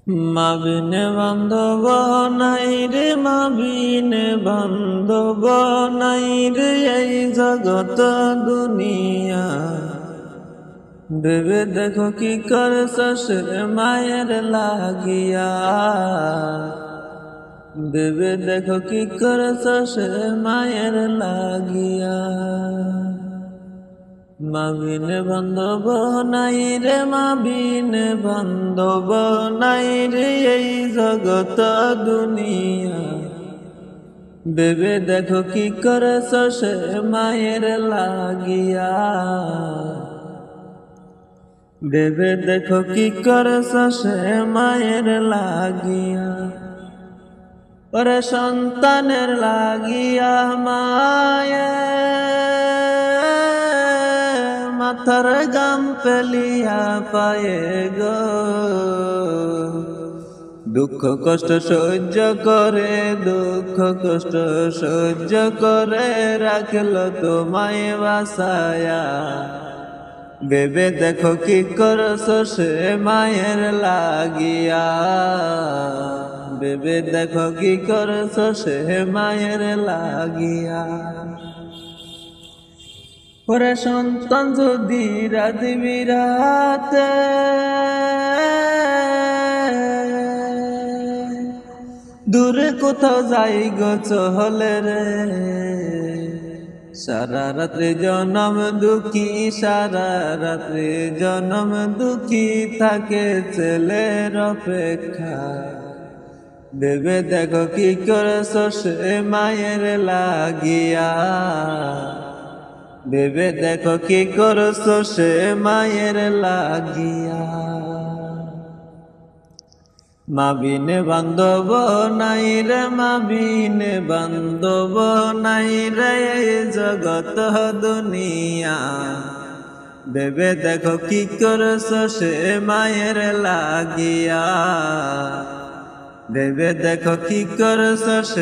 মাবিনে বান্ধব নাই রে, মাবিনে বান্ধব নাই রে, এই জগত দুনিয়া। ভেবে দেখো কি করছস রে মায়ের লাগিয়া, ভেবে দেখো কি করছস রে মায়ের লাগিয়া। মাবিনে বান্ধব নাই রে, মাবিনে বান্ধব নাই রে, এই জগত দুনিয়া। ভেবে দেখো কি করছস মায়ের লাগিয়া, ভেবে দেখো কি করছস মায়ের লাগিয়া। ওরে সন্তানের লাগিয়া মায়ে মাথার গাম ফেলিয়া পায়ে গো, দুঃখ কষ্ট সহ্য করে, দুঃখ কষ্ট সহ্য করে রাখল তোমায় বাসায়া। ভেবে দেখো কি করছস মায়ের লাগিয়া, ভেবে দেখো কি করছস মায়ের লাগিয়া। ওরে সন্তান যদি রাত বিরাতে দূরে কোথাও যাই গো চলে রে, সারা রাত্রি জনম দুঃখী, সারা রাত্রি জনম দুঃখী থাকে ছেলের অপেক্ষা। ভেবে দেখো কি করছস মায়ের লাগিয়া, ভেবে দেখো কি করছস মায়ের লাগিয়া। মাবিনে বান্ধব নাই রে, মাবিনে বান্ধব নাই রে, এই জগত দুনিয়া। ভেবে দেখো কি করছস মায়ের লাগিয়া, ভেবে দেখো কি করছস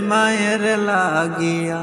মায়ের লাগিয়া।